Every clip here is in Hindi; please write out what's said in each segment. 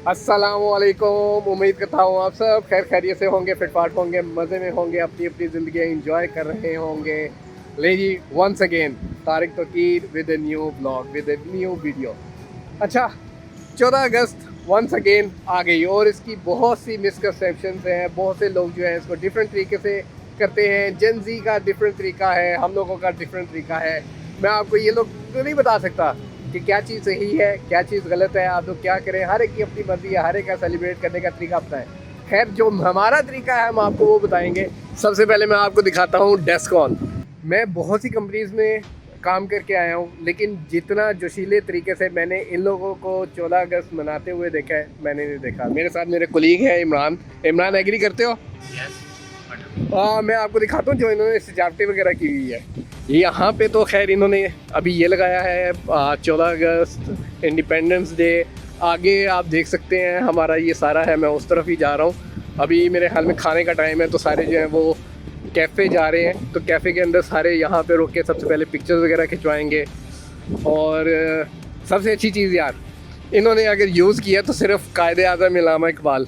अस्सलामुअलैकुम। उम्मीद करता हूँ आप सब खैर खैरियत से होंगे, फिटफाट होंगे, मज़े में होंगे, अपनी अपनी ज़िंदगी एंजॉय कर रहे होंगे। ले जी, once again Tariq Tauqeer with a new blog, with a new video. अच्छा, 14 अगस्त वंस अगेन आ गई और इसकी बहुत सी मिसकंसेप्शंस हैं। बहुत से लोग जो है इसको डिफरेंट तरीके से करते हैं। जेन ज़ी का डिफरेंट तरीका है, हम लोगों का डिफरेंट तरीका है। मैं आपको ये लोग तो नहीं बता सकता कि क्या चीज़ सही है, क्या चीज़ गलत है। आप लोग क्या करें, हर एक की अपनी मर्जी है, हर एक का सेलिब्रेट करने का तरीका अपना है। खैर, जो हमारा तरीका है हम आपको वो बताएंगे। सबसे पहले मैं आपको दिखाता हूँ डेस्कॉन। मैं बहुत सी कंपनीज़ में काम करके आया हूँ, लेकिन जितना जोशीले तरीके से मैंने इन लोगों को 14 अगस्त मनाते हुए देखा है, मैंने नहीं देखा। मेरे साथ मेरे कोलीग है इमरान। इमरान, एग्री करते हो? मैं आपको दिखाता हूँ जो इन्होंने सजावटें वगैरह की हुई है। यहाँ पे तो खैर इन्होंने अभी ये लगाया है 14 अगस्त इंडिपेंडेंस डे। आगे आप देख सकते हैं हमारा ये सारा है, मैं उस तरफ ही जा रहा हूँ। अभी मेरे ख्याल में खाने का टाइम है, तो सारे जो हैं वो कैफ़े जा रहे हैं। तो कैफ़े के अंदर सारे यहाँ पे रुक के सबसे पहले पिक्चर्स वगैरह खिंचवाएंगे। और सबसे अच्छी चीज़ यार, इन्होंने अगर यूज़ किया तो सिर्फ कायदे आज़म इल्लामा इकबाल,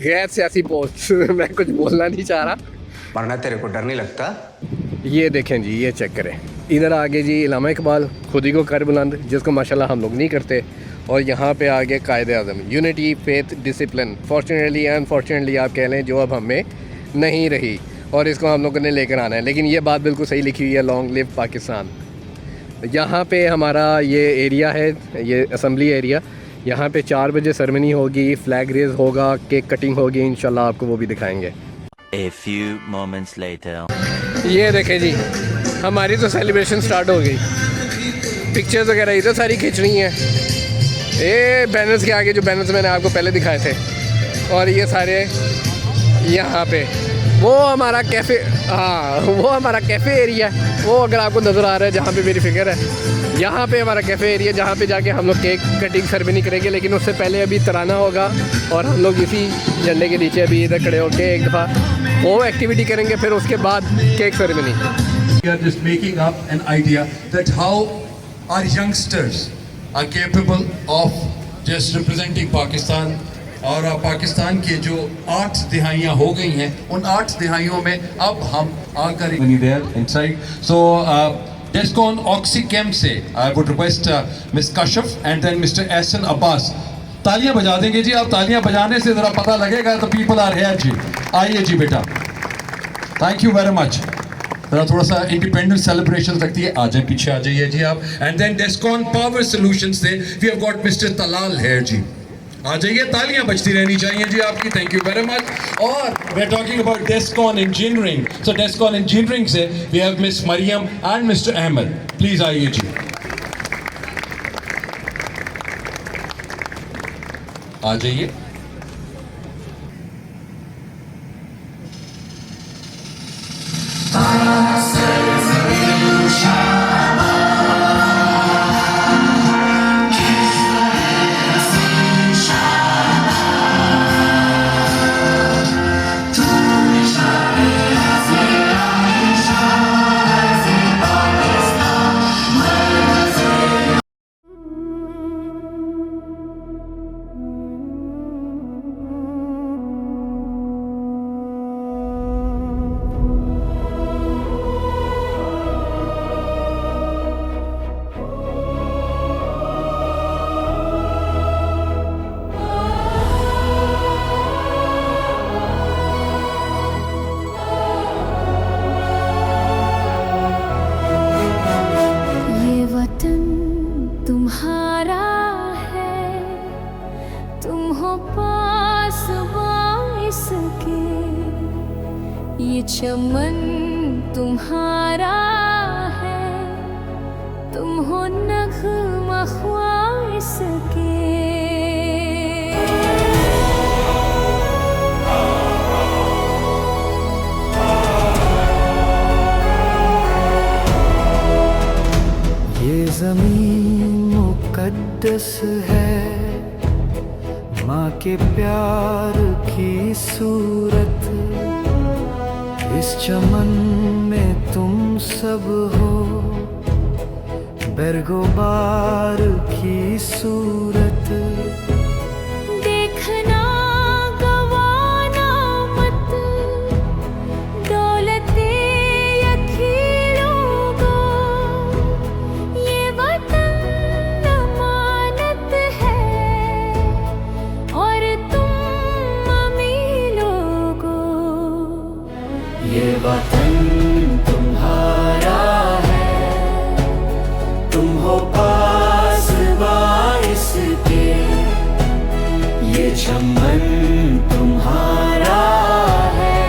गैर सियासी पोस्ट। मैं कुछ बोलना नहीं चाह रहा, वरना तेरे को डर नहीं लगता? ये देखें जी, ये चेक करें। इधर आगे जी इल्लामा इकबाल, खुद ही को कर बुलंद, जिसको माशाल्लाह हम लोग नहीं करते। और यहाँ पे आगे Quaid-e Azam, unity, faith, discipline. Fortunately unfortunately आप कह लें, जो अब हमें नहीं रही और इसको हम लोगों ने लेकर आना है। लेकिन ये बात बिल्कुल सही लिखी हुई है, लॉन्ग लिव पाकिस्तान। यहाँ पे हमारा ये एरिया है, ये असम्बली एरिया। यहाँ पे 4 बजे सेरेमनी होगी, फ्लैग रेज होगा, केक कटिंग होगी, इंशाल्लाह आपको वो भी दिखाएंगे। A few moments later. ये देखें जी, हमारी तो सेलिब्रेशन स्टार्ट हो गई। पिक्चर्स वगैरह इधर सारी खींच रही हैं, ये बैनर्स के आगे जो बैनर्स मैंने आपको पहले दिखाए थे। और ये सारे यहाँ पे वो हमारा कैफ़े, हाँ वो हमारा कैफ़े एरिया है। वो अगर आपको नज़र आ रहा है जहाँ पे मेरी फिगर है, यहाँ पे हमारा कैफ़े एरिया, जहाँ पे जाके हम लोग केक कटिंग सेरेमनी करेंगे। लेकिन उससे पहले अभी तराना होगा और हम लोग इसी झंडे के नीचे अभी इधर खड़े होकर एक दफ़ा वो एक्टिविटी करेंगे, फिर उसके बाद cake ceremony. We are just making up an idea that how our youngsters are capable of just representing Pakistan. और पाकिस्तान के जो 8 दिहाइयाँ हो गई हैं, उन 8 दिहाइयों में अब हम आकर there inside. So Descon Oxychem से I would request Miss Kashif and then Mr. Ahsan Abbas. तालियां बजा देंगे जी आप। तालियां बजाने से जरा पता लगेगा तो पीपल आर हियर जी। आइए जी बेटा, थैंक यू वेरी मच। जरा थोड़ा सा इंडिपेंडेंस सेलिब्रेशन रखती है, आ जाए पीछे आ जाइए जी आप। And then Descon power solutions से we have got mister Talal here जी। आ जाइए, तालियां बजती रहनी चाहिए जी आपकी। Thank you very much. और we are talking about Descon engineering. So Descon engineering से we have miss Mariam and mister Ahmad. Please आइए जी, आ जाइए। तुम्हारा है, तुम हो पास इसके, ये चमन तुम्हारा है, तुम हो नग़्मा ख्वाइश के। ये ज़मीन मुक़द्दस है, माँ के प्यार की सूरत। इस चमन में तुम सब हो, बरगोबार की सूरत। देख चमन तुम्हारा है,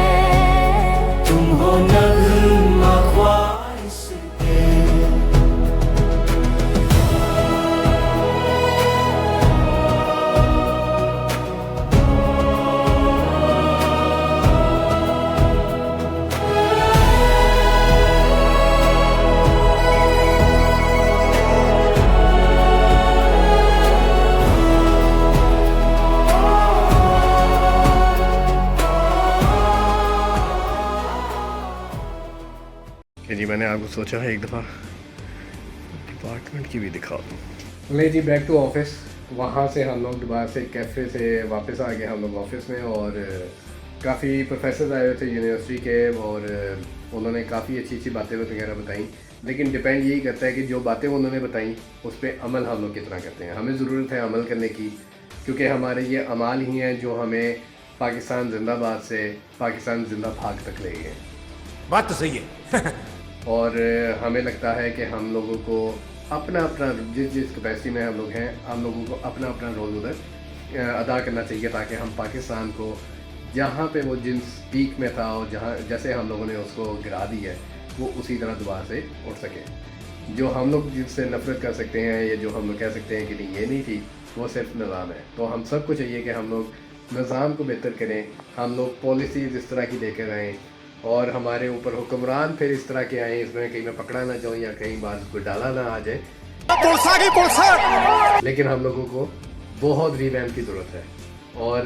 तुम हो नगमा ख्वाहिश के। कि जी मैंने आपको सोचा है एक दफ़ा डिपार्टमेंट की भी दिखा दूँ। ले जी बैक टू ऑफिस। वहाँ से हम लोग दोबारा से कैफ़े से वापस आ गए हम लोग ऑफिस में, और काफ़ी प्रोफेसर आए हुए थे यूनिवर्सिटी के, और उन्होंने काफ़ी अच्छी अच्छी बातें वगैरह बताई। लेकिन डिपेंड यही करता है कि जो बातें उन्होंने बताई उस पर अमल हम लोग कितना करते हैं। हमें ज़रूरत है अमल करने की, क्योंकि हमारे ये अमाल ही हैं जो हमें पाकिस्तान जिंदाबाद से पाकिस्तान जिंदा भाग तक ले गए। बात तो सही है। और हमें लगता है कि हम लोगों को अपना अपना जिस कैपेसिटी में हम लोग हैं, हम लोगों को अपना अपना रोल उधर अदा करना चाहिए, ताकि हम पाकिस्तान को जहाँ पे वो जिस पीक में था और जहाँ जैसे हम लोगों ने उसको गिरा दी है, वो उसी तरह दोबारा से उठ सके। जो हम लोग जिससे नफरत कर सकते हैं या जो हम लोग कह सकते हैं कि नहीं ये नहीं ठीक, वो सिर्फ निज़ाम है। तो हम सबको चाहिए कि हम लोग निज़ाम को बेहतर करें, हम लोग पॉलिसीज़ इस तरह की लेकर आएँ, और हमारे ऊपर हुक्मरान फिर इस तरह के आए, इसमें कहीं मैं पकड़ा ना जाऊँ या कहीं बात कोई डाला ना आ जाए। लेकिन हम लोगों को बहुत रिवैम्प की ज़रूरत है। और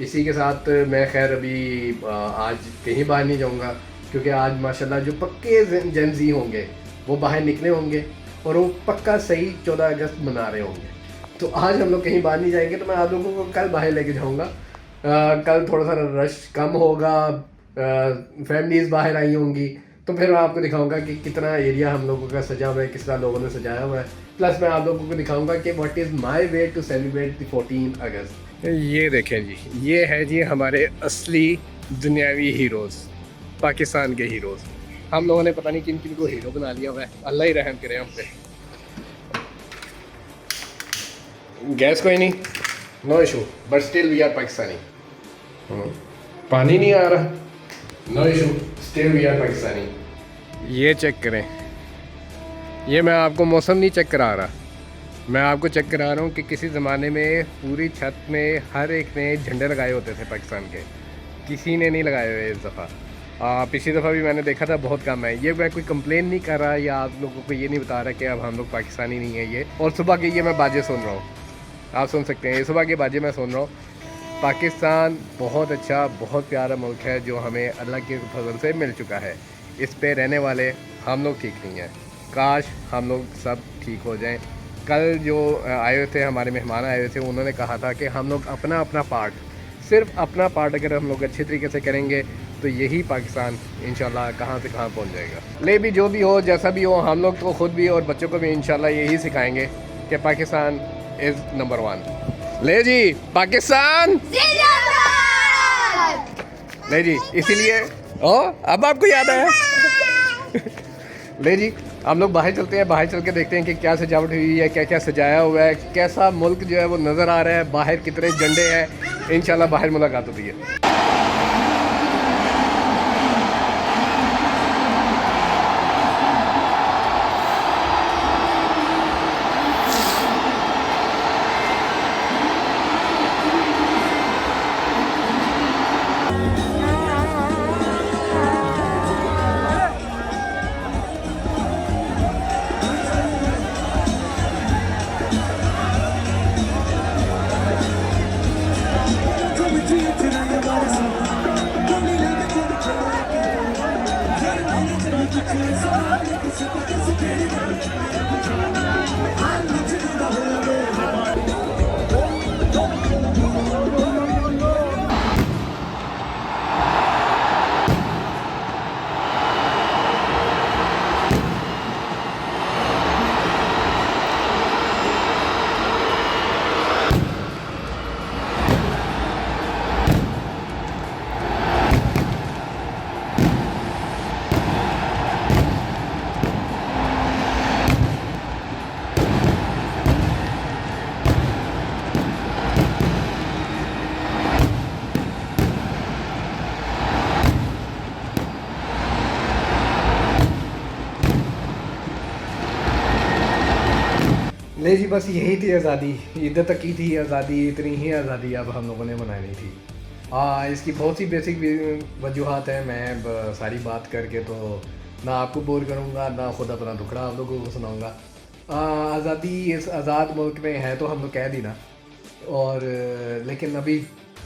इसी के साथ मैं खैर अभी आज कहीं बाहर नहीं जाऊँगा, क्योंकि आज माशाल्लाह जो पक्के जेंजी होंगे वो बाहर निकले होंगे और वो पक्का सही 14 अगस्त मना रहे होंगे। तो आज हम लोग कहीं बाहर नहीं जाएंगे, तो मैं आप लोगों को कल बाहर लेके जाऊँगा। कल थोड़ा सा रश कम होगा, फैमिलीज़ बाहर आई होंगी, तो फिर मैं आपको दिखाऊंगा कि कितना एरिया हम लोगों का सजा हुआ है, किस तरह लोगों ने सजाया हुआ है। प्लस मैं आप लोगों को दिखाऊंगा कि what is my way to celebrate the 14 August. ये देखें जी, ये है जी हमारे असली दुनियावी हीरोज़, पाकिस्तान के हीरोज़। हम लोगों ने पता नहीं किन किन को हीरो बना लिया हुआ है, अल्लाह ही रहम करे हम पे। गैस कोई नहीं, no issue, but still we are Pakistani. पानी नहीं आ रहा, no issue, still we are Pakistani. ये चेक करें, ये मैं आपको मौसम नहीं चेक करा रहा, मैं आपको चेक करा रहा हूँ कि किसी ज़माने में पूरी छत में हर एक ने झंडे लगाए होते थे पाकिस्तान के, किसी ने नहीं लगाए हुए इस दफ़ा। पिछली दफ़ा भी मैंने देखा था बहुत कम है। ये मैं कोई कंप्लेन नहीं कर रहा या आप लोगों को ये नहीं बता रहा कि अब हम लोग पाकिस्तानी नहीं है ये। और सुबह के ये मैं बाजे सुन रहा हूँ, आप सुन सकते हैं, ये सुबह के बाजे मैं सुन रहा हूँ। पाकिस्तान बहुत अच्छा, बहुत प्यारा मुल्क है जो हमें अल्लाह के फजल से मिल चुका है। इस पे रहने वाले हम लोग ठीक नहीं हैं, काश हम लोग सब ठीक हो जाएं। कल जो आए हुए थे हमारे मेहमान आए हुए थे, उन्होंने कहा था कि हम लोग अपना अपना पार्ट, सिर्फ अपना पार्ट अगर हम लोग अच्छे तरीके से करेंगे तो यही पाकिस्तान इंशाल्लाह कहाँ से कहाँ पहुँच जाएगा। ले भी जो भी हो, जैसा भी हो, हम लोग तो ख़ुद भी और बच्चों को भी इंशाल्लाह यही सिखाएँगे कि पाकिस्तान इज़ नंबर 1। ले जी पाकिस्तान ले जी, इसीलिए ओ अब आपको याद आया। ले जी हम लोग बाहर चलते हैं, बाहर चल के देखते हैं कि क्या सजावट हुई है, क्या क्या सजाया हुआ है, कैसा मुल्क जो है वो नज़र आ रहा है, बाहर कितने झंडे हैं। इंशाल्लाह बाहर मुलाकात होती है। ले जी, बस यही थी आज़ादी, इधर तक की थी आज़ादी, इतनी ही आज़ादी अब हम लोगों ने मनानी थी। इसकी बहुत सी बेसिक वजूहत हैं, मैं सारी बात करके तो ना आपको बोर करूँगा, ना खुद अपना दुखड़ा आप लोगों को सुनाऊँगा। आज़ादी इस आज़ाद मुल्क में है तो हम लोग कह दी ना, और लेकिन अभी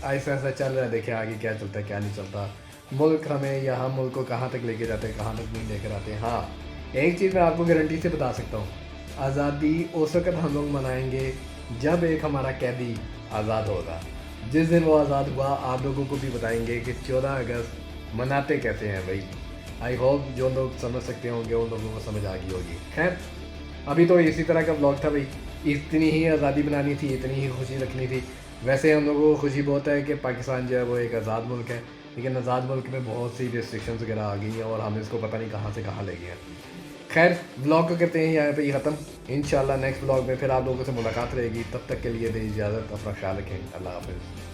ऐसा ऐसा चल रहा है, देखिए आगे क्या चलता है क्या नहीं चलता। मुल्क हमें या हम मुल्क को कहाँ तक लेके जाते हैं, कहाँ तक नहीं लेकर आते हैं। हाँ, एक चीज़ मैं आपको गारंटी से बता सकता हूँ, आज़ादी उस वक्त हम लोग मनाएंगे जब एक हमारा कैदी आज़ाद होगा। जिस दिन वो आज़ाद हुआ आप लोगों को भी बताएंगे कि 14 अगस्त मनाते कैसे हैं भाई। आई होप जो लोग समझ सकते होंगे उन लोगों को समझ आ गई होगी। खैर, अभी तो इसी तरह का ब्लॉग था भाई, इतनी ही आज़ादी बनानी थी, इतनी ही खुशी रखनी थी। वैसे हम लोगों को खुशी बहुत है कि पाकिस्तान जो है वो एक आज़ाद मुल्क है, लेकिन आज़ाद मुल्क में बहुत सी रिस्ट्रिक्शंस वगैरह आ गई हैं और हम इसको पता नहीं कहाँ से कहाँ ले गए हैं। खैर, ब्लॉग को करते हैं यहाँ पे ही ख़त्म। इंशाल्लाह नेक्स्ट ब्लॉग में फिर आप लोगों से मुलाकात रहेगी। तब तक के लिए दे इजाज़त, अपना ख्याल रखें। अल्लाह हाफ़िज़।